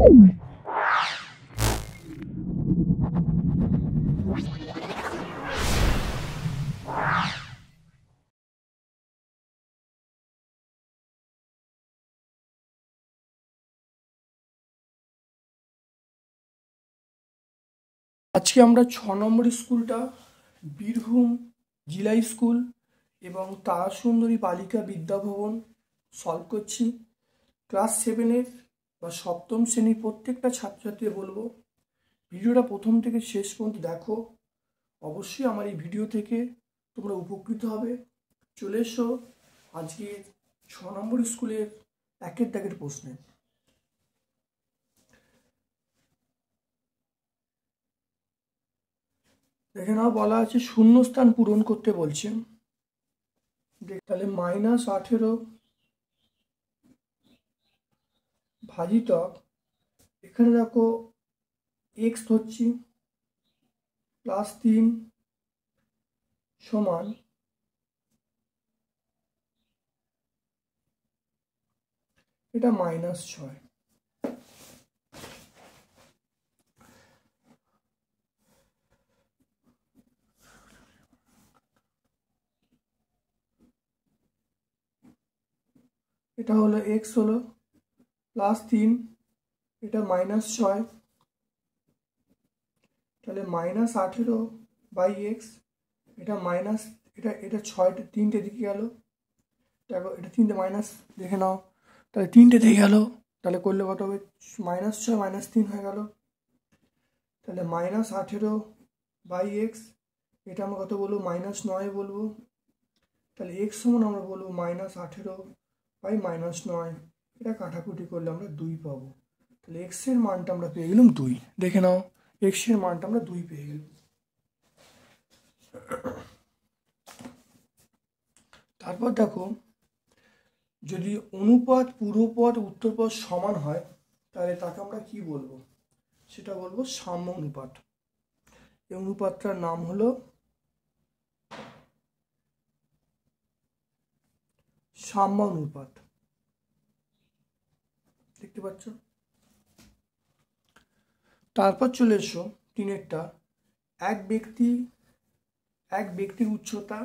আজকে আমরা 6 নম্বর স্কুলটা বীরভূম জিলা স্কুল এবং তারাসুন্দরী বালিকা বিদ্যাভবন সলভ করছি। ক্লাস 7-এর বা সপ্তম শ্রেণীর প্রত্যেকটা ছাত্রছাত্রীকে বলবো ভিডিওটা প্রথম থেকে শেষ পর্যন্ত দেখো। অবশ্যই আমার এই ভিডিও থেকে তোমরা উপকৃত হবে। চলে এসো আজকে 6 নম্বর স্কুলের একের দাগের প্রশ্নে। দেখে নাও, বলা আছে শূন্যস্থান পূরণ করতে বলছে। তাহলে -18 ভাজিতক, এখানে দেখো x ধরছি +3 সমান এটা -6। এটা হলো x হলো +3, এটা -6, তাহলে -18/x, এটা মাইনাস, এটা 6, 3টে দিকে গেল। দেখো এটা 3টে মাইনাস, দেখে নাও, তাহলে 3টে দিয়ে গেল, তাহলে করলে কত হবে? -6 -3 হয়ে গেল। তাহলে -18/x, এটা আমরা কত বলবো? -9 বলবো। তাহলে x সমান আমরা বলবো -18/-9। এটা কাটাকুটি করলে আমরা 2 পাবো। তাহলে x এর মানটা আমরা পেয়ে গেলাম 2। দেখে নাও, x এর মানটা আমরা 2 পেয়ে গেলাম। তারপর দেখো, যদি অনুপাত পূর্বপদ উত্তরপদ সমান হয় তাহলে তাকে আমরা কি বলবো? সেটা বলবো সাম্য অনুপাত। এই অনুপাতটার নাম হলো সাম্য অনুপাত। দেখতে পাচ্ছ? তারপর চলে এসো 3-এরটা। এক ব্যক্তির উচ্চতা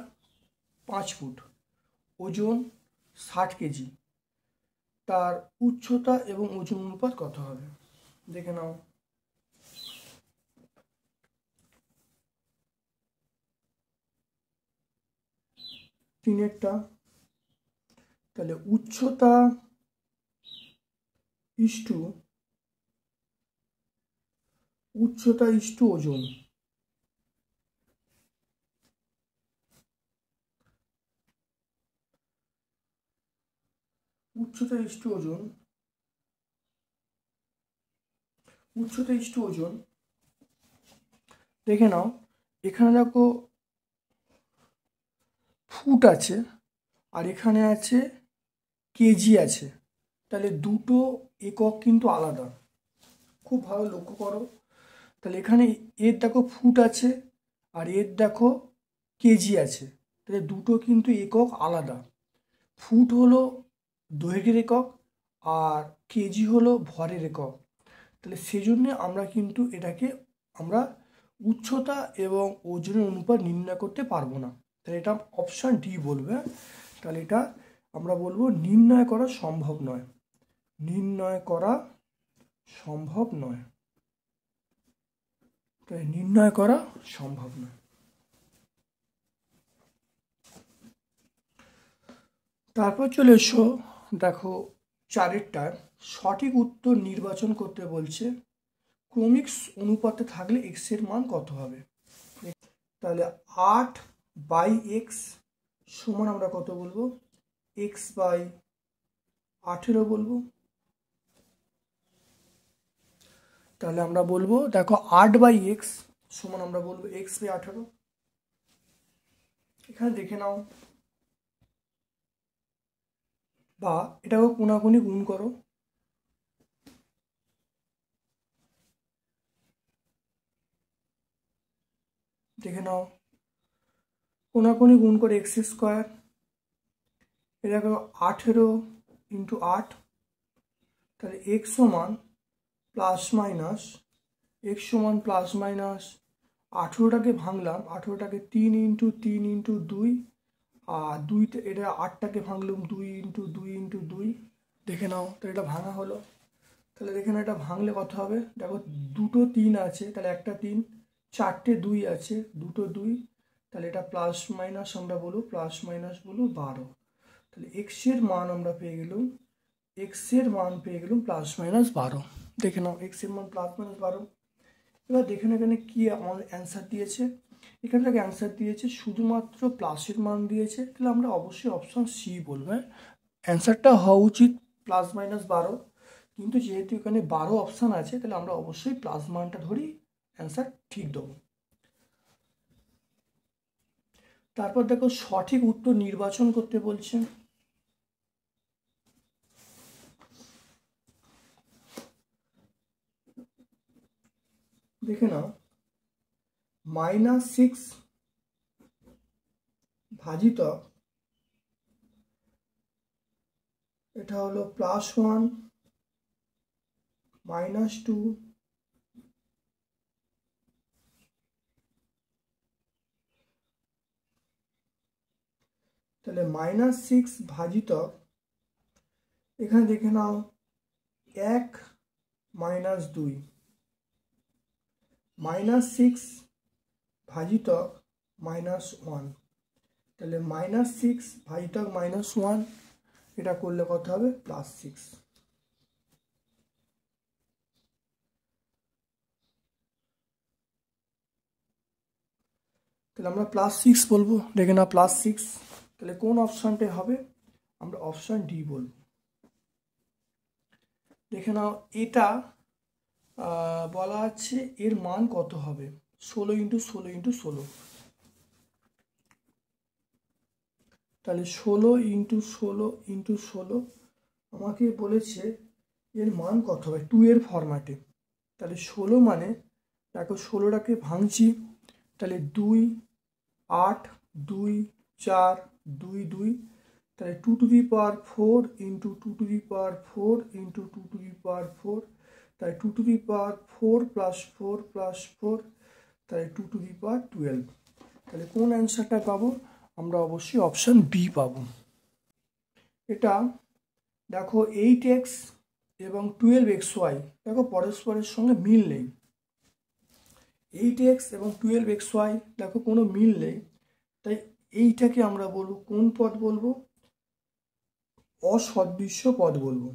5 ফুট, ওজন 60 কেজি, তার উচ্চতা এবং ওজন অনুপাত কত হবে? দেখে নাও। তিনেরটা, তাহলে উচ্চতা ইস্টু ওজন। উচ্চতা ইস্টু ওজন, দেখে নাও, এখানে দেখো ফুট আছে আর এখানে আছে কেজি আছে, তাহলে দুটো একক কিন্তু আলাদা। খুব ভালো লক্ষ্য করো। তাহলে এখানে এর দেখো ফুট আছে আর এর দেখো কেজি আছে, তাহলে দুটো কিন্তু একক আলাদা। ফুট হলো দৈর্ঘ্যের একক আর কেজি হলো ভরের একক। তাহলে সেই জন্যে আমরা কিন্তু এটাকে আমরা উচ্চতা এবং ওজনের অনুপাত নির্ণয় করতে পারবো না। তাহলে এটা অপশান ডি বলবে। তাহলে এটা আমরা বলবো নির্ণয় করা সম্ভব নয়। নির্ণয় করা সম্ভব নয়। তাই নির্ণয় করা সম্ভব নয়। তারপর চলে এসো, দেখো 4-এরটার সঠিক উত্তর নির্বাচন করতে বলছে। ক্রমিক অনুপাতে থাকলে x এর মান কত হবে? তাহলে 8/x সমান আমরা কত বলবো? x/18 বলবো। তাহলে আমরা বলবো, দেখো 8/x সমান আমরা বলবো x/18। এখানে দেখে নাও, বা এটাকে কোনাকুনি গুণ করো। দেখে নাও, কোনাকুনি গুণ করে x², এটাকে 18 × 8, তাহলে x সমান প্লাস মাইনাস এক্স সমান প্লাস মাইনাস 18টাকে ভাঙলাম, 18টাকে 3 ইন্টু 3 ইন্টু 2, আর দুইতে এটা 8টাকে ভাঙলাম 2 ইন্টু 2 ইন্টু 2, দেখে নাও। তো এটা ভাঙা হলো। তাহলে দেখে নাও এটা ভাঙলে কত হবে, দেখো দুটো 3 আছে, তাহলে একটা 3, 4টে 2 আছে, দুটো 2, তাহলে এটা প্লাস মাইনাস আমরা বলবো, প্লাস মাইনাস বলবো 12। তাহলে এক্সের মান আমরা পেয়ে গেলাম, এক্সের মান পেয়ে গেলাম প্লাস মাইনাস 12। দেখে নাও এক্সের মান প্লাস মাইনাস 12। এবার দেখে নাও এখানে কি আমার অ্যান্সার দিয়েছে, এখান থেকে অ্যান্সার দিয়েছে শুধুমাত্র প্লাসের মান দিয়েছে, তাহলে আমরা অবশ্যই অপশন সি বলবো। অ্যান্সারটা হওয়া উচিত প্লাস মাইনাস 12, কিন্তু যেহেতু এখানে 12 অপশান আছে, তাহলে আমরা অবশ্যই প্লাস মানটা ধরি, অ্যান্সার ঠিক দেবো। তারপর দেখো সঠিক উত্তর নির্বাচন করতে বলছে। দেখে নাও -6 ভাজিতক এটা হলো +1 -2 তাহলে -6 ভাজিতক এখানে দেখে নাও 1 -2 -6 ভাজিতক -1, তাহলে -6 ভাজিতক -1 এটা করলে কত হবে +6। তাহলে আমরা +6 বলবো। দেখে না +6, তাহলে কোন অপশানটা হবে, আমরা অপশান ডি বলবো। দেখে নাও এটা বলা আছে এর মান কত হবে, 16 ইন্টু 16 ইন্টু 16, তাহলে 16 ইন্টু 16 ইন্টু 16 আমাকে বলেছে এর মান কত হবে 2 এর ফরম্যাটে। তাহলে 16 মানে দেখো 16টাকে ভাঙছি, তাহলে 2 8 2 4 2 2, তাহলে 2 to the power 4 into 2 to the power 4 into 2 to the power 4, তাহলে 2 to the power 4 plus 4 plus 4, তাহলে 2 টু দি পাওয়ার 12। তাহলে কোন অ্যান্সারটা পাবো, আমরা অবশ্যই অপশান বি পাবো। এটা দেখো 8x এবং 12xy দেখো পরস্পরের সঙ্গে মিল নেই, 8x এবং 12xy দেখো কোনো মিল নেই, তাই এইটাকে আমরা বলবো কোন পদ বলবো, অসদৃশ্য পদ বলবো,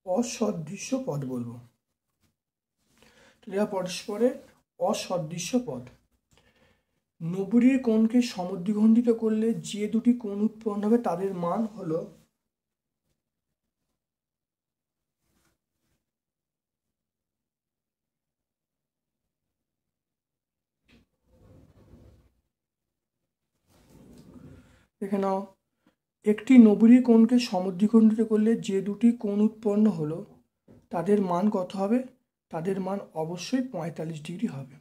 অসদৃশ্য পদ বলবো। এরা পরস্পরের অসদৃশ্য পদ। 90 কোণকে সমদ্বিখণ্ডিত করলে যে দুটি কোণ উৎপন্ন হবে তাদের মান হলো, দেখে নাও একটি 90 কোণকে সমদ্বিখণ্ডিত করলে যে দুটি কোণ উৎপন্ন হলো তাদের মান কত হবে, তাদের মান অবশ্যই 45 ডিগ্রি হবে।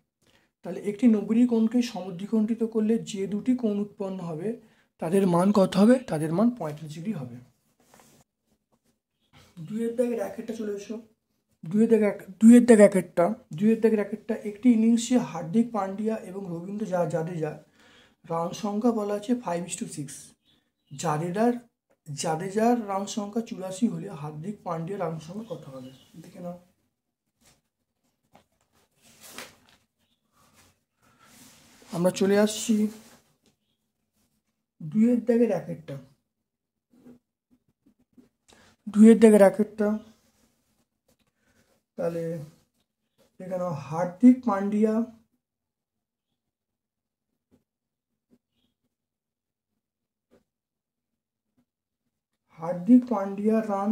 তাহলে একটি 90 কোণকে সমদ্বিখণ্ডিত করলে যে দুটি কোণ উৎপন্ন হবে তাদের মান কত হবে, তাদের মান 45 ডিগ্রি হবে। 2-এর দাগের র্যাকেটটা চলে এসো। 2-এর দাগের র্যাকেটটা একটি ইনিংসে হার্দিক পান্ডিয়া এবং রবীন্দ্র জাদেজা রান সংখ্যা বলা আছে 5:6, জাদেজার রান সংখ্যা 84 হলে হার্দিক পান্ডিয়ার রান সংখ্যা কত হবে, দেখে নাও। আমরা চলে আসছি 2-এর দাগের র্যাকেটটা, তাহলে এখানে হার্দিক পান্ডিয়া রান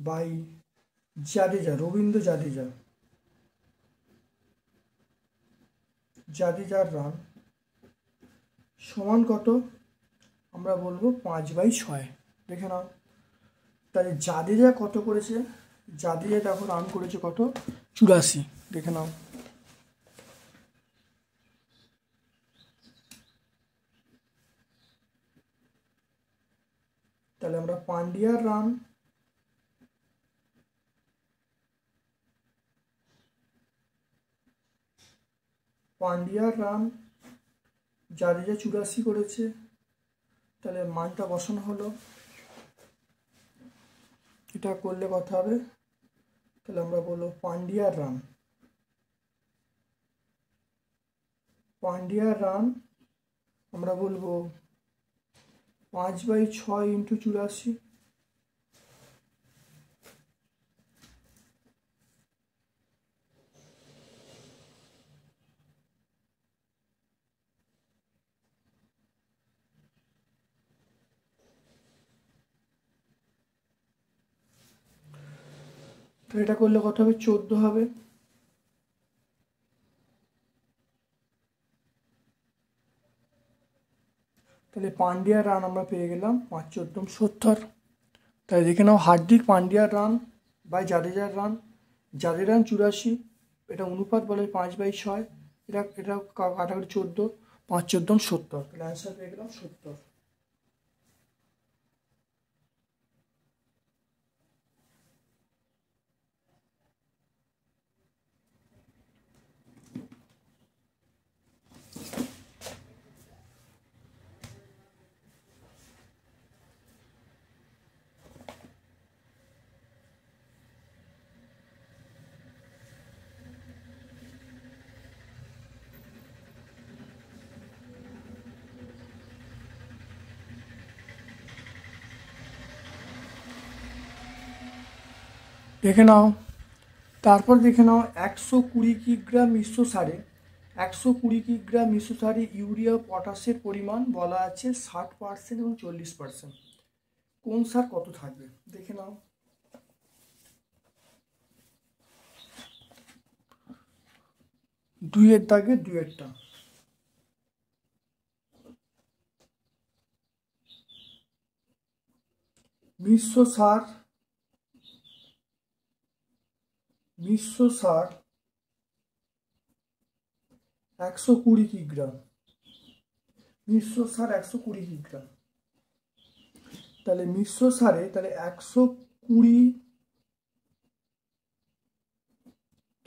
বাই রবীন্দ্র জাদেজার রান সমান কত, আমরা বলবো 5/6। দেখে নাও তাহলে জাদেজা কত করেছে, জাদেজা দেখো রান করেছে কত 84, দেখে নাও। তাহলে আমরা পান্ডিয়ার রান জাদেজা 84 করেছে, তাহলে মানটা বসানো হলো। এটা করলে কথা হবে, তাহলে আমরা বলবো পান্ডিয়ার রান আমরা বলবো 5/6 ইন্টু 84। তো এটা করলে কত হবে, 14 হবে। তাহলে পান্ডিয়ার রান আমরা পেয়ে গেলাম 5×14 70। তাহলে দেখে নাও, হার্দিক পান্ডিয়ার রান বাই জাদেজার রান, জাদেজার রান 84, এটা অনুপাত বলে 5/6, এটা কাটাকাটি 14, 5×14 70। তাহলে অ্যান্সার পেয়ে গেলাম 70। দেখে নাও, তারপর দেখে নাও 120 কিগ্রা মিশ্র সারে 120 কিগ্রা মিশ্র সারে ইউরিয়া পটাশের পরিমাণ বলা আছে 60% এবং 40%। কোন সার কত থাকবে দেখে নাও। দুইয়ের দাগে দুইয়েরটা, মিশ্র সার 120 কিগ্রা, মিশ্র সার 120 কিগ্রা। তাহলে মিশ্র সারে তাহলে 120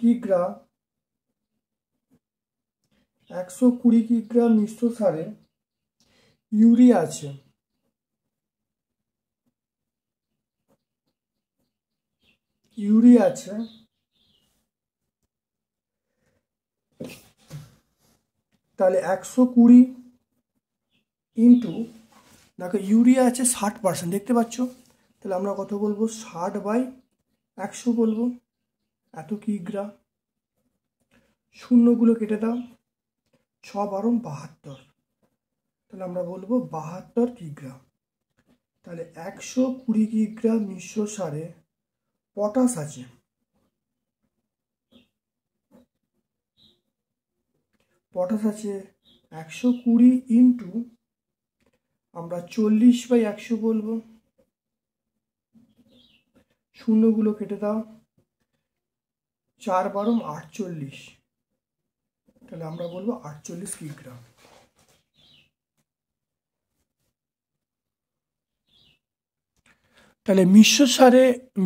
কিগ্রা 120 কিগ্রা মিশ্র সারে ইউরিয়া আছে তাহলে 120 ইন্টু, দেখো ইউরিয়া আছে 60%, দেখতে পাচ্ছ। তাহলে আমরা কত বলবো, 60/100 বলবো, এত কিগ্রা। শূন্যগুলো কেটে দাও, 6×12 = 72, তাহলে আমরা বলবো 72 কিগ্রা। তাহলে 120 কিগ্রা মিশ্র সারে পটাশ আছে পটাশ আছে 120 ইন্টু আমরা 40/100 বলবো, শূন্যগুলো কেটে দাও, 4×12 = 48, তাহলে আমরা বলবো 48 কিগ্রা। তাহলে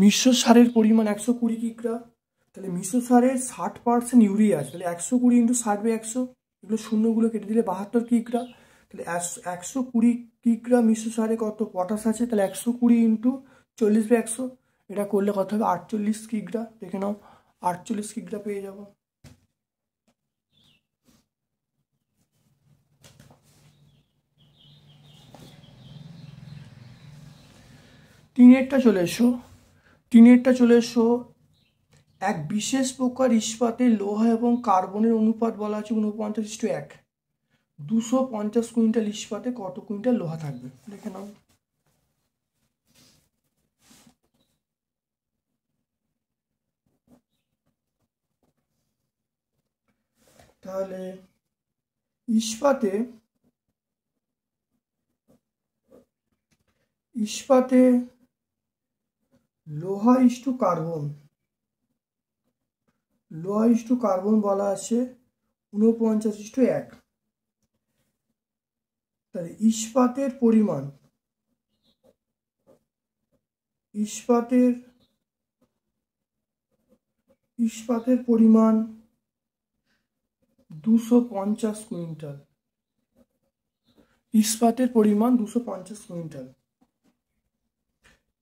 মিশ্র সারের পরিমাণ 120 কিগ্রা, তাহলে মিশ্র সারের 60% ইউরিয়া আছে, তাহলে 120 ইন্টু 60/100, এগুলো শূন্যগুলো কেটে দিলে 72 কিগ্রা। তাহলে 120 কিগ্রা মিশ্র সারে কত পটাশ আছে, তাহলে 120 ইন্টু 40/100, এটা করলে কত হবে, 48 কিগ্রা। দেখে নাও, 48 কিগ্রা পেয়ে যাবো। তিনেরটা চলে এসো। এক বিশেষ প্রকার ইস্পাতে লোহা এবং কার্বনের অনুপাত বলা আছে 49:1। 250 কুইন্টাল ইস্পাতে কত কুইন্টাল লোহা থাকবে দেখে নাও। তাহলে ইস্পাতে লোহা ইস্টু কার্বন বলা আছে 49:1। তাহলে ইস্পাতের পরিমাণ ইস্পাতের পরিমাণ 250 কুইন্টাল। ইস্পাতের পরিমাণ 250 কুইন্টাল।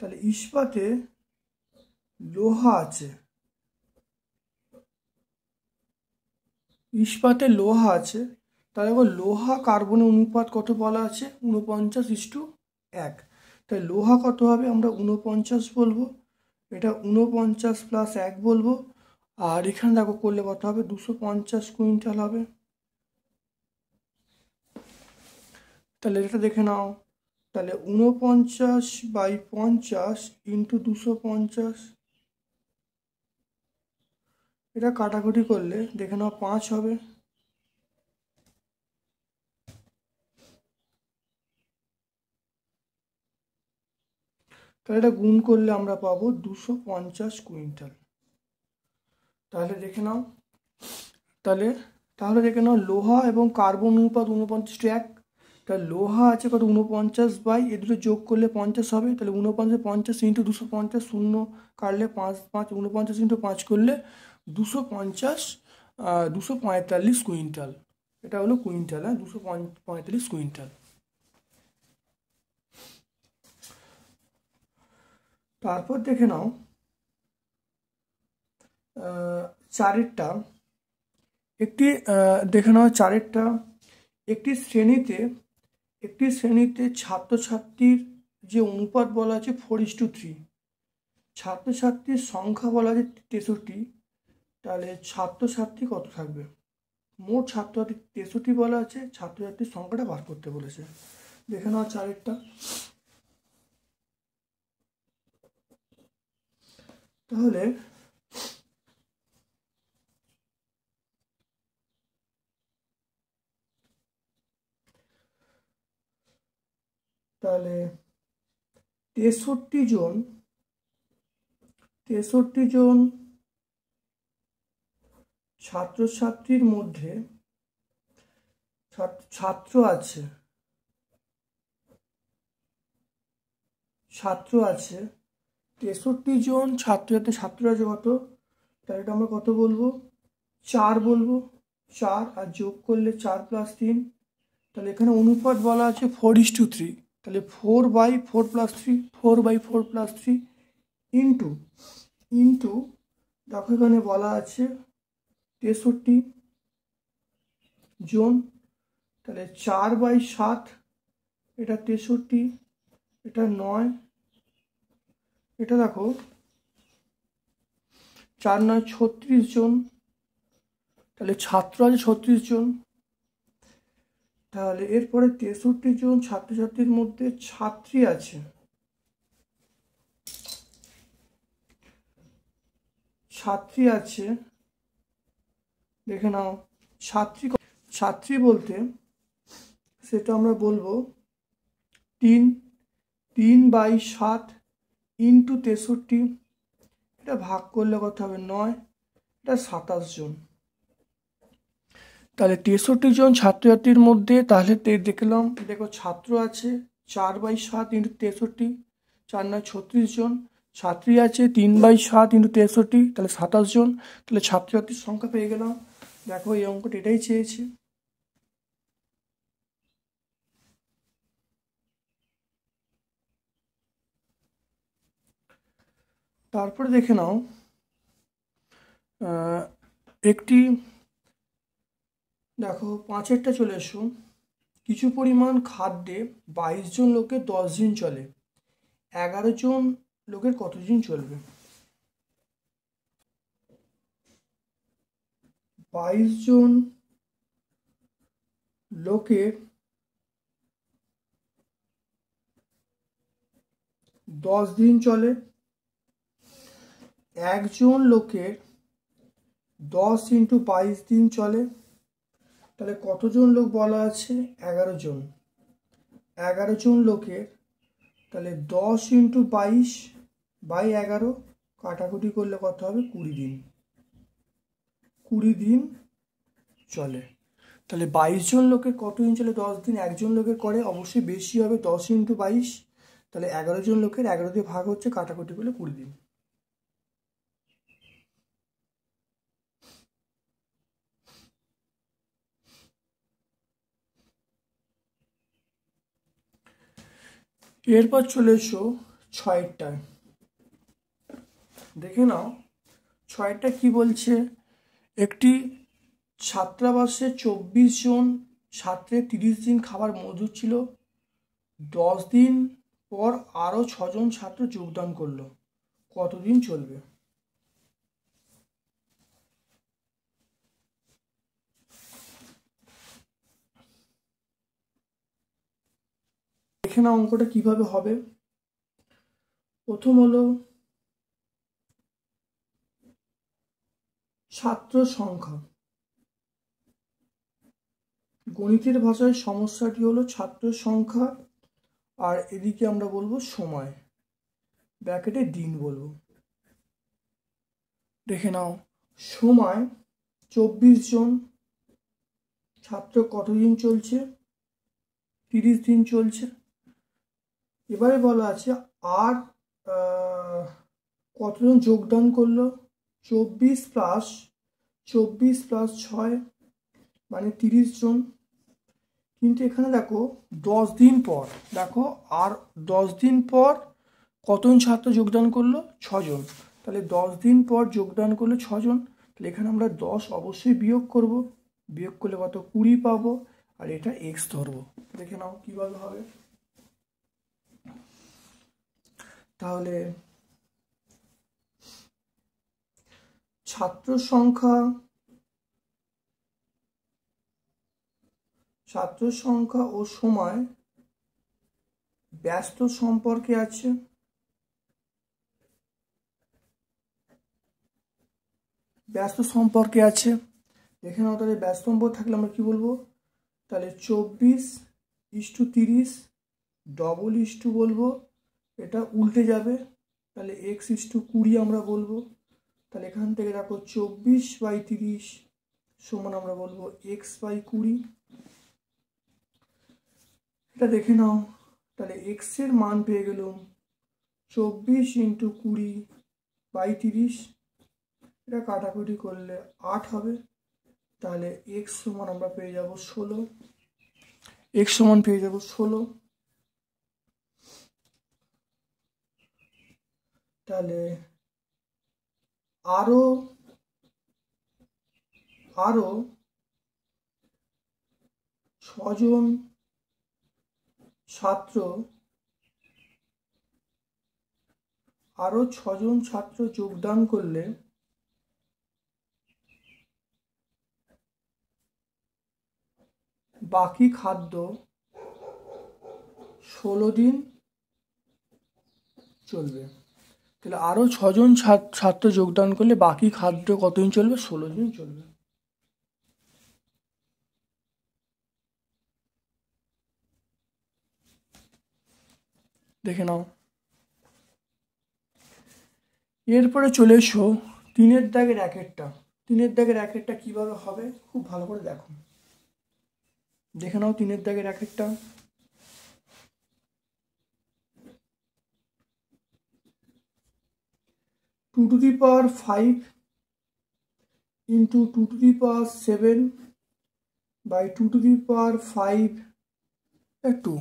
তাহলে ইস্পাতে লোহা আছে, তাহলে লোহা কার্বনের অনুপাত কত বলা আছে? 49:1। তাই লোহা কত হবে? আমরা 49 বলবো, এটা 49 + 1 বলবো, আর এখানে দেখো করলে কত হবে? 250 কুইন্টাল হবে। তাহলে এটা দেখে নাও, তাহলে 49/50 × 250, এটা কাটাকুটি করলে দেখে নাও 5 হবে। তাহলে এটা গুণ করলে আমরা পাবো 250 কুইন্টাল। তাহলে দেখে নাও, তাহলে দেখে নাও লোহা এবং কার্বন অনুপাত 49:1। তাহলে লোহা আছে কত? 49, বাই এ দুটো যোগ করলে 50 হবে। তাহলে 49 × 250, শূন্য কাটলে 5 5, 49 × 5 করলে 245 কুইন্টাল। এটা হলো কুইন্টাল, 245 কুইন্টাল। তারপর দেখে নাও চারেরটা, দেখে নাও চারেরটা। একটি শ্রেণীতে ছাত্রছাত্রীর যে অনুপাত বলা আছে 4:3, ছাত্রছাত্রীর সংখ্যা বলা আছে 63, তাহলে ছাত্রছাত্রী কত থাকবে? মোট ছাত্রছাত্রী 63 বলা আছে, ছাত্রছাত্রীর সংখ্যাটা বার করতে বলেছে। দেখে নাও চারেরটা। তাহলে তাহলে 63 জন ছাত্রছাত্রীর মধ্যে ছাত্র আছে 63 জন ছাত্র আছে কত? তাহলে এটা আমরা কত বলবো? 4 বলবো, 4 আর যোগ করলে 4 + 3। তাহলে এখানে অনুপাত বলা আছে 4:3, তাহলে 4/4 + 3, 4/4 + 3 ইন্টু দেখো এখানে বলা আছে 63 জন, তাহলে 4/7, এটা 63, এটা 9, এটা দেখো 4 9 36 জন, তাহলে ছাত্র আছে 36 জন। তাহলে এরপরে 63 জন ছাত্রছাত্রীর মধ্যে ছাত্রী আছে, দেখে নাও ছাত্রী বলতে সেটা আমরা বলবো 3/7 × 63, এটা ভাগ করলে কত হবে? 9, এটা 27 জন। তাহলে 63 জন ছাত্রছাত্রীর মধ্যে, তাহলে দেখলাম দেখো ছাত্র আছে 4/7 × 63, 4 9 36 জন, ছাত্রী আছে 3/7 × 63, তাহলে 27 জন। তাহলে ছাত্রছাত্রীর সংখ্যা পেয়ে গেলাম। দেখো এই অঙ্কটা এটাই চেয়েছে। তারপরে দেখে নাও দেখো 5এরটা চলে এসো। কিছু পরিমাণ খাদ্যে 22 জন লোকের 10 দিন চলে, 11 জন লোকের কতদিন চলবে? 22 জন লোকের 10 দিন চলে, একজন লোকের 10 × 22 দিন চলে, তাহলে কতজন লোক বলা আছে? 11 জন। 11 জন লোকের, তাহলে 10 × 22/11 কাটাকুটি করলে কত হবে? 20 দিন। 20 দিন চলে। তাহলে 22 জন লোকের কতদিন চলে? 10 দিন। একজন লোকের করে অবশ্যই বেশি হবে, 10 × 22, তাহলে 11 জন লোকের 11 দিয়ে ভাগ হচ্ছে, কাটাকুটি করলে 20 দিন। এরপর চলে এসো 6টায়। দেখে নাও 6টা কি বলছে। একটি ছাত্রাবাসে 24 জন ছাত্রের 30 দিন খাবার মজুদ ছিল। 10 দিন পর আরও 6 জন ছাত্র যোগদান করলো, কতদিন চলবে? দেখে নাও অঙ্কটা কিভাবে হবে। প্রথম হলো ছাত্র সংখ্যা, গণিতের ভাষায় সমস্যাটি হলো ছাত্র সংখ্যা, আর এদিকে আমরা বলবো সময়, ব্র্যাকেটে দিন বলবো। দেখে নাও সময় 24 জন ছাত্র কতদিন চলছে? 30 দিন চলছে। এবারে বলা আছে আর কতজন যোগদান করলো? 24 প্লাস 6 মানে 30 জন। কিন্তু এখানে দেখো 10 দিন পর, দেখো আর 10 দিন পর কতজন ছাত্র যোগদান করলো? 6 জন। তাহলে 10 দিন পর যোগদান করলো 6 জন, তাহলে এখানে আমরা 10 অবশ্যই বিয়োগ করব। বিয়োগ করলে কত? 20 পাবো, আর এটা এক্স ধরবো। দেখে নাও কিভাবে হবে। তাহলে ছাত্র সংখ্যা ও সময় ব্যস্ত সম্পর্কে আছে। দেখে নাও তাহলে ব্যস্ত সম্পর্ক থাকলে আমরা কি বলবো? তাহলে 24:30 ডবল ইস্টু বলবো, এটা উল্টে যাবে, তাহলে x:20 আমরা বলবো। তাহলে এখান থেকে দেখো 24/30 সমান আমরা বলবো x/20। এটা দেখে নাও, তাহলে x এর মান পেয়ে গেলাম 24 × 20/30, এটা কাটাকুটি করলে 8 হবে। তাহলে x সমান আমরা পেয়ে যাব 16, তাহলে আরো 6 জন ছাত্র যোগদান করলে বাকি খাদ্য 16 দিন চলবে। তাহলে আরো 6 জন ছাত্র যোগদান করলে বাকি খাদ্য কতদিন চলবে? 16 দিন চলবে। দেখে নাও। এরপরে চলে এসো 3-এর দাগের র্যাকেটটা। 3-এর দাগের র্যাকেটটা কিভাবে হবে খুব ভালো করে দেখো। দেখে নাও 3-এর দাগের র্যাকেটটা। 2⁵ × 2⁵ বাই 2⁵2।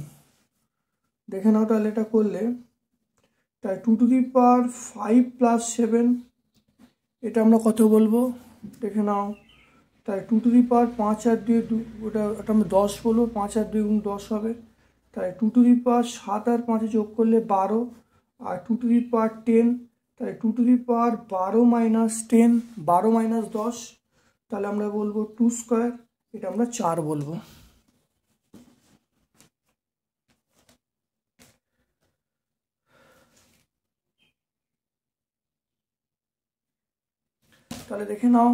দেখে নাও তাহলে এটা করলে, তাই 2⁵5 + 7, এটা আমরা কত বলবো? দেখে নাও, তাই 2⁵5 আর 2, ওটা আমরা 10 বলবো। 5 আর 2 × 10 হবে। তাই 2⁵7 আর 5 যোগ করলে 12, আর 2⁵10, তাই 2⁵12 - 10, 12 - 10, তাহলে আমরা বলবো 2², এটা আমরা 4 বলবো। তাহলে দেখে নাও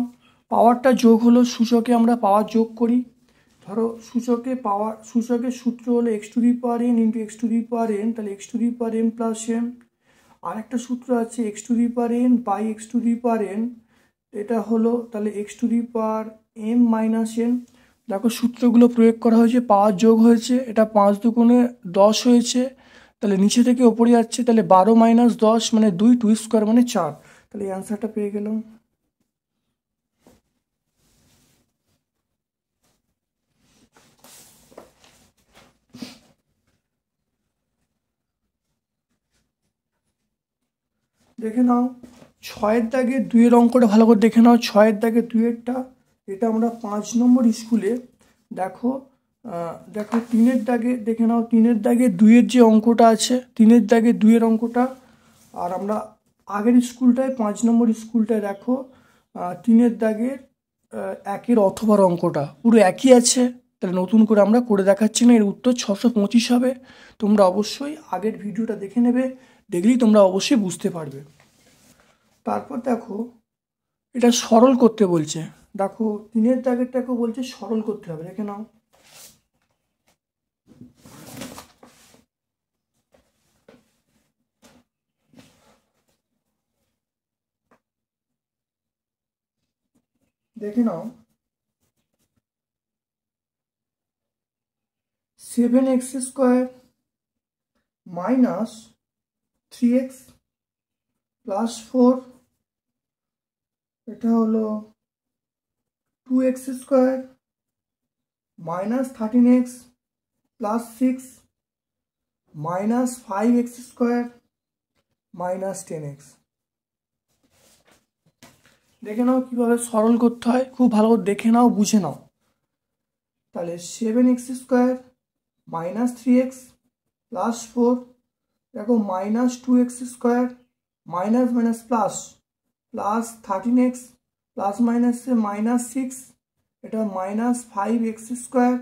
পাওয়ারটা যোগ হলো, সূচকে আমরা পাওয়ার যোগ করি। ধরো সূচকের সূত্র হলো x⁴ × x⁴n, তাহলে x⁴m + m। আরেকটা সূত্র আছে x⁴n/x⁴n, এটা হলো তাহলে x⁴m - n। দেখো সূত্রগুলো প্রয়োগ করা হয়েছে, পাওয়ার যোগ হয়েছে, এটা 5 × 2 = 10 হয়েছে, তাহলে নিচে থেকে ওপরে যাচ্ছে, তাহলে 12 মাইনাস 10 মানে 2, 2 স্কোয়ার মানে 4। তাহলে এই অ্যান্সারটা পেয়ে গেলাম। দেখে নাও 6-এর দাগে 2-এর অঙ্কটা ভালো করে দেখে নাও। 6-এর দাগে 2-এরটা, এটা আমরা 5 নম্বর স্কুলে দেখো। দেখো 3-এর দাগে দেখে নাও, 3-এর দাগে 2-এর যে অঙ্কটা আছে, 3-এর দাগে 2-এর অঙ্কটা। আর আমরা আগের স্কুলটায় 5 নম্বর স্কুলটায় দেখো 3-এর দাগে 1-এর অথবার অঙ্কটা পুরো একই আছে। তাহলে নতুন করে আমরা করে দেখাচ্ছি না, এর উত্তর 625 হবে। তোমরা অবশ্যই আগের ভিডিওটা দেখে নেবে, দেখলেই তোমরা অবশ্যই বুঝতে পারবে। তারপর দেখো এটা সরল করতে বলছে। দেখো 3-এর দাগেরটাকেও বলছে সরল করতে হবে, দেখে নাও। দেখে নাও 7x square minus 3x plus 4, এটা হলো 2x square minus 13x plus 6 minus 5x square minus 10x। দেখে নাও কীভাবে সরল করতে হয়, খুব ভালো করে দেখে নাও, বুঝে নাও। তাহলে 7x square minus 3x plus 4, দেখো minus 2x square minus minus plus plus 13x plus মাইনাসে মাইনাস 6, এটা minus 5x square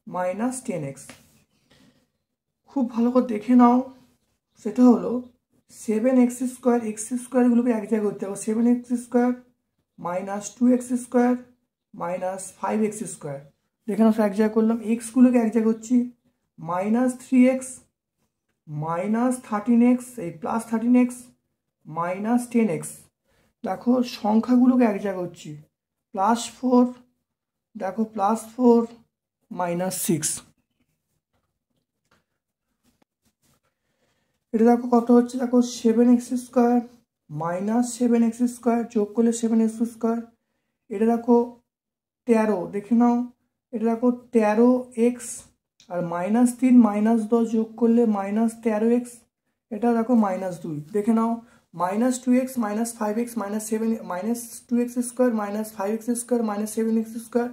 minus 10x। খুব ভালো করে দেখে নাও, সেটা হলো 7x স্কোয়ার, এক্স স্কোয়ারগুলোকে এক জায়গায় করতে হবে। 7x square minus 2x square minus 5x square, দেখে নাও এক জায়গায় করলাম। এক্সগুলোকে এক জায়গায় করছি, মাইনাস 3x মাইনাস 13x, এই প্লাস 13x মাইনাস 10x। দেখো সংখ্যাগুলোকে এক জায়গায় করছি, প্লাস 4, দেখো প্লাস 4 মাইনাস 6। এটা দেখো কত হচ্ছে, দেখো 7x square minus 7x square যোগ করলে 7x স্কোয়ার, এটা দেখো 13, দেখে নাও এটা দেখো 13x আর মাইনাস 3 মাইনাস 10 যোগ করলে মাইনাস 13x, এটা দেখো মাইনাস 2, দেখে নাও minus 2x minus 5x minus 7 minus 2x square minus 5x square minus 7x square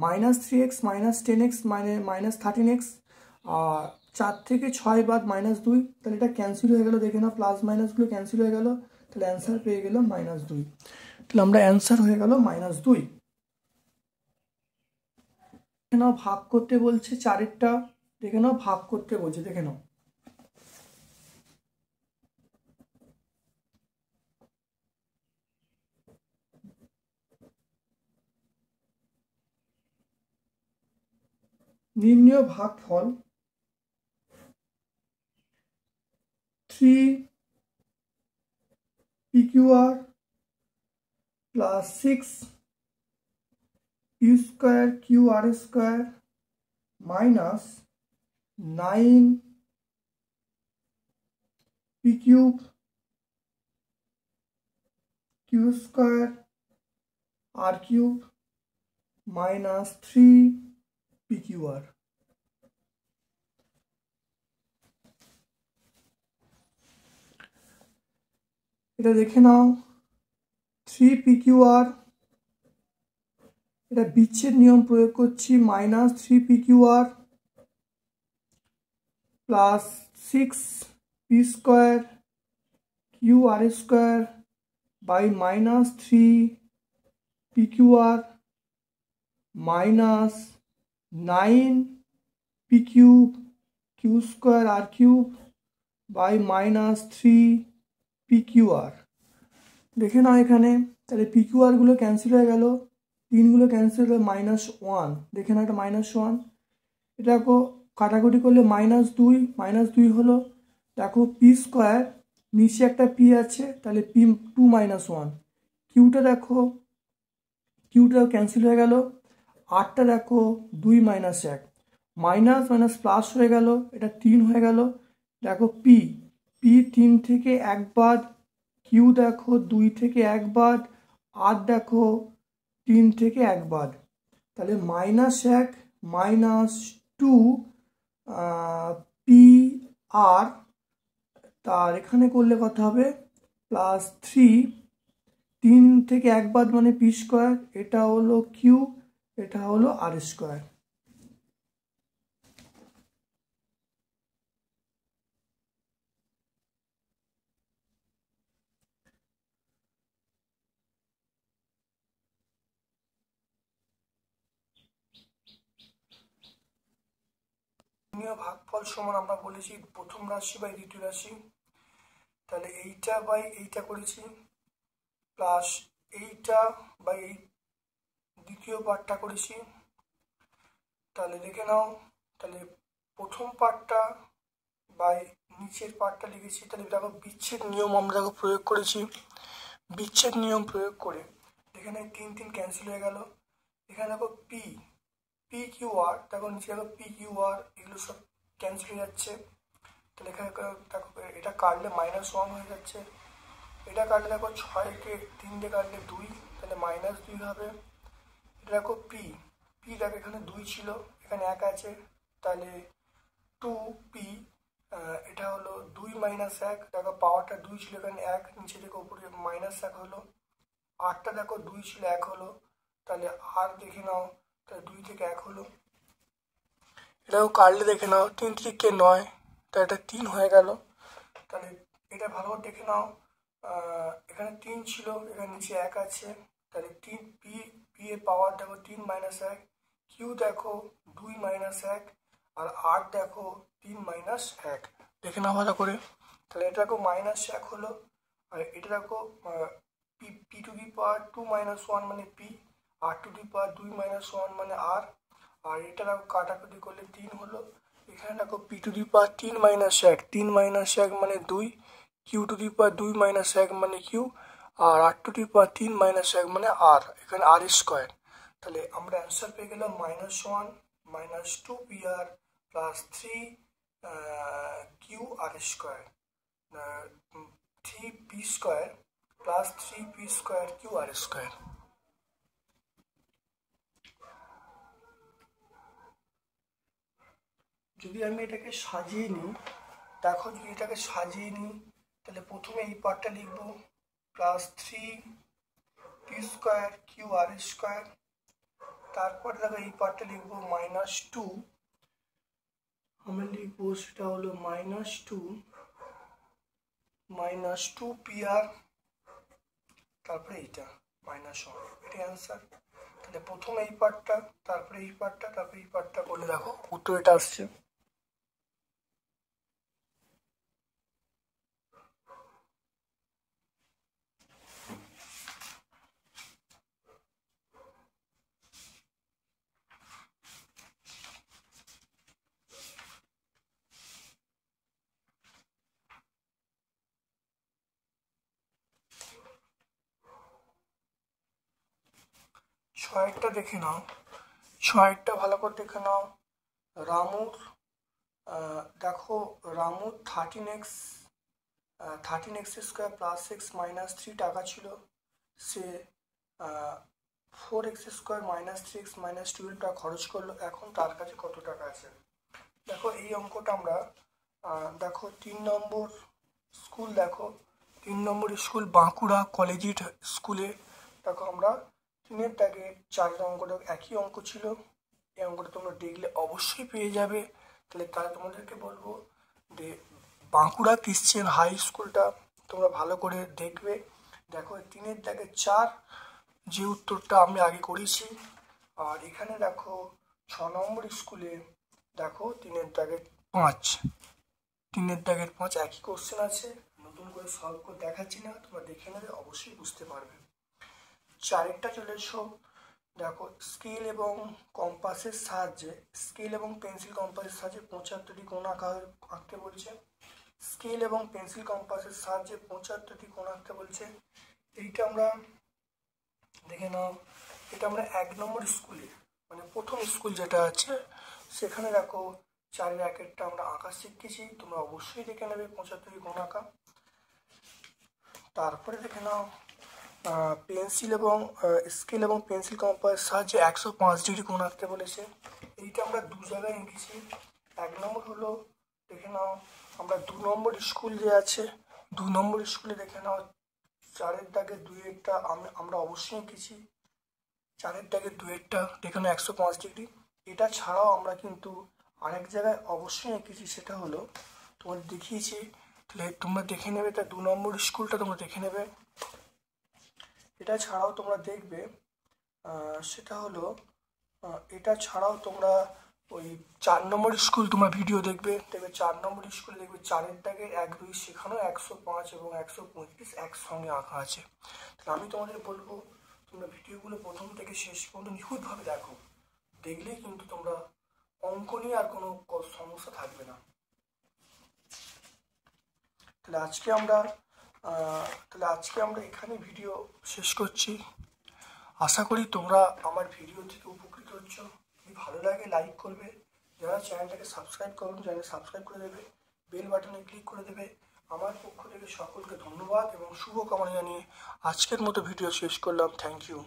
minus 3x minus 10x minus 13x, আর 4 থেকে 6 বাদ মাইনাস 2, তাহলে এটা ক্যান্সেল হয়ে গেল। দেখে নাও প্লাস মাইনাসগুলো ক্যান্সেল হয়ে গেল, তাহলে অ্যান্সার পেয়ে গেলাম মাইনাস 2। তাহলে আমরা অ্যান্সার হয়ে গেল মাইনাস 2। দেখে নাও ভাগ করতে বলছে 4-এরটা, দেখে নাও ভাগ করতে বলছে, দেখে নাও নির্ণয় ভাগফল 3 PQR plus 6 P square QR square minus 9 P cube Q square R cube minus 3 PQR। এটা দেখে নাও 3 PQR, এটা বিচ্ছেদ নিয়ম প্রয়োগ করছি, minus 3 PQR plus 6 P square QR square by minus 3 PQR minus 9 P cube Q square R cube by minus 3 PQR। দেখে নাও এখানে, তাহলে PQRগুলো ক্যান্সেল হয়ে গেল, 3গুলো ক্যান্সেল হয়ে মাইনাস 1, দেখে নাও এটা মাইনাস 1। এটা দেখো কাটাকুটি করলে মাইনাস 2 হলো। দেখো পি স্কোয়ার, নিচে একটা পি আছে, তাহলে পি 2 মাইনাস 1। কিউটা দেখো, কিউটা ক্যান্সেল হয়ে গেল। 8টা দেখো 2 মাইনাস 1, মাইনাস মাইনাস প্লাস হয়ে গেল, এটা 3 হয়ে গেল। দেখো পি, পি 3 থেকে 1 বাদ, কিউ দেখো 2 থেকে 1 বাদ, আর দেখো 3 থেকে 1 বাদ। তাহলে -1 -2 পি আর, তার এখানে করলে কত হবে +3, 3 থেকে 1 বাদ মানে পি স্কোয়ার, এটা হলো কিউ, এটা হলো আর স্কোয়ার। ভাগফল সমান আমরা বলেছি প্রথম রাশি বাই দ্বিতীয় রাশি, তাহলে এইটা বাই এইটা করেছি, প্লাস এইটা বাই এই দ্বিতীয় পার্টটা করেছি। তাহলে দেখে নাও, তাহলে প্রথম পার্টটা বাই নিচের পার্টটা লিখেছি। তাহলে দেখো বিচ্ছেদ নিয়ম আমরা দেখো প্রয়োগ করেছি, বিচ্ছেদ নিয়ম প্রয়োগ করে এখানে 3 3 ক্যান্সেল হয়ে গেল। এখানে দেখো পি, পি কিউ আর, দেখো নিচে দেখো পি কিউ আর, এগুলো সব ক্যান্সেল হয়ে যাচ্ছে। তাহলে এখানে দেখো এটা কাটলে -1 হয়ে যাচ্ছে, এটা কাটলে দেখো 6কে 3 দিয়ে কাটলে 2, তাহলে -2 হবে। এটা দেখো পি, পি দেখো এখানে 2 ছিল, এখানে 1 আছে, তাহলে 2p, এটা হলো 2 - 1, দেখো পাওয়ারটা 2 ছিল, এখানে 1, নিচে থেকে উপরে -1 হলো, আরটা দেখো 2 ছিল 1 হলো, তাহলে আর দেখে নাও, তাহলে 2 থেকে 1 হলো। এটাও কাটলে দেখে নাও 3 3 9, তাহলে এটা 3 হয়ে গেল। তাহলে এটা ভালো করে দেখে নাও, এখানে 3 ছিল, এখানে নিচে 1 আছে, তাহলে 3 পি, পি এর পাওয়ার দেখো 3 - 1, কিউ দেখো 2 - 1, আর আর দেখো 3 - 1, দেখে নাও ভালো করে। তাহলে এটা দেখো -1 হলো, আর এটা দেখো পি টু দি পাওয়ার 2 - 1 মানে পি, আর টু দি পাওয়ার 2 - 1 মানে আর, আর এটা দেখো কাটাকুটি করলে 3 হলো। এখানে দেখো পি টু দি পাওয়ার 3 - 1, 3 - 1 মানে 2, কিউ টু দি পাওয়ার 2 - 1 মানে Q, R R two the পাওয়ার 3 - 1 মানে আর, এখানে আর স্কোয়ার। তাহলে আমরা অ্যান্সার পেয়ে গেলাম -1 -2 P R plus 3 Q R square, 3 P square plus 3 P square Q R square. যদি আমি এটাকে সাজিয়ে নিই, দেখো যদি এটাকে সাজিয়ে নিই, তাহলে প্রথমে এই পার্টটা লিখবো +3 P square Q R square, তারপর দেখো এই পার্টটা লিখবো -2, আমরা লিখবো সেটা হলো -2 পি আর, তারপরে এইটা -1, এটাই অ্যান্সার। তাহলে প্রথমে এই পার্টটা, তারপরে এই পার্টটা, তারপরে এই পার্টটা করলে দেখো উত্তর এটা আসছে। ছয়েরটা দেখে নাও, ছয়েরটা ভালো করে দেখে নাও। রামুর দেখো রামুর 13x স্কোয়ার প্লাস 6 - 3 টাকা ছিল, সে 4x স্কোয়ার -3x -12 টাকা খরচ করলো, এখন তার কাছে কত টাকা আছে। দেখো এই অঙ্কটা আমরা দেখো 3 নম্বর স্কুল, দেখো 3 নম্বর স্কুল বাঁকুড়া কলেজিয়েট স্কুলে, দেখো আমরা 3-এর দাগে 4 অঙ্কটা একই অঙ্ক ছিল, এই অঙ্কটা তোমরা দেখলে অবশ্যই পেয়ে যাবে। তাহলে তোমাদেরকে বলবো যে বাঁকুড়া ক্রিশ্চিয়ান হাই স্কুলটা তোমরা ভালো করে দেখবে। দেখো 3-এর দাগে 4, যে উত্তরটা আমি আগে করেছি, আর এখানে দেখো 6 নম্বর স্কুলে দেখো 3-এর দাগে 5, 3-এর দাগের 5 একই কোশ্চেন আছে, নতুন করে সলভ করে দেখাচ্ছি না, তোমরা দেখে নেবে অবশ্যই বুঝতে পারবে। 4-এরটা চলে এসো, দেখো স্কেল এবং কম্পাসের সাহায্যে, স্কেল এবং পেন্সিল কম্পাসের সাহায্যে 75টি কোণ আঁকতে বলছে, স্কেল এবং পেন্সিল কম্পাসের সাহায্যে 75টি কোণ আঁকতে বলছে। এইটা আমরা দেখে নাও, এটা আমরা 1 নম্বর স্কুলে মানে প্রথম স্কুল যেটা আছে সেখানে দেখো 4-এর একেরটা আমরা আঁকা শিখেছি, তোমরা অবশ্যই দেখে নেবে 75 কোণ আঁকা। তারপরে দেখে নাও পেন্সিল এবং স্কেল এবং পেন্সিল কম্পাসের সাহায্যে 105 ডিগ্রি কোণ আঁকতে বলেছে। এইটা আমরা দু জায়গায় এঁকেছি। 1 নম্বর হলো দেখে নাও আমরা 2 নম্বর স্কুল যে আছে 2 নম্বর স্কুলে দেখে নাও 4-এর দাগে 2-এরটা আমরা অবশ্যই এঁকেছি। 4-এর দাগে 2-এরটা দেখে নাও 105 ডিগ্রি। এটা ছাড়াও আমরা কিন্তু আরেক জায়গায় অবশ্যই এঁকেছি, সেটা হলো তোমাদের দেখিয়েছি, তাহলে তোমরা দেখে নেবে। তা 2 নম্বর স্কুলটা তোমরা দেখে নেবে। এটা ছাড়াও তোমরা দেখবে সেটা হলো এটা ছাড়াও তোমরা ওই 4 নম্বর স্কুল তোমরা ভিডিও দেখবে 4 নম্বর স্কুলে দেখবে 4-এর দাগে 1-2 শেখানো 105 এবং 135 একসঙ্গে আঁকা আছে। তাহলে আমি তোমাদের বলবো তোমরা ভিডিওগুলো প্রথম থেকে শেষ পর্যন্ত নিখুঁতভাবে দেখো, দেখলেই কিন্তু তোমরা অঙ্ক নিয়ে আর কোনো সমস্যা থাকবে না। তাহলে আজকে আমরা এখানে ভিডিও শেষ করছি। আশা করি তোমরা আমার ভিডিও থেকে উপকৃত হচ্ছ। যদি ভালো লাগে লাইক করবে, যারা চ্যানেলটাকে সাবস্ক্রাইব করুন চ্যানেল সাবস্ক্রাইব করে দেবে, বেল বাটনে ক্লিক করে দেবে। আমার পক্ষ থেকে সকলকে ধন্যবাদ এবং শুভকামনা জানিয়ে আজকের মতো ভিডিও শেষ করলাম। Thank you.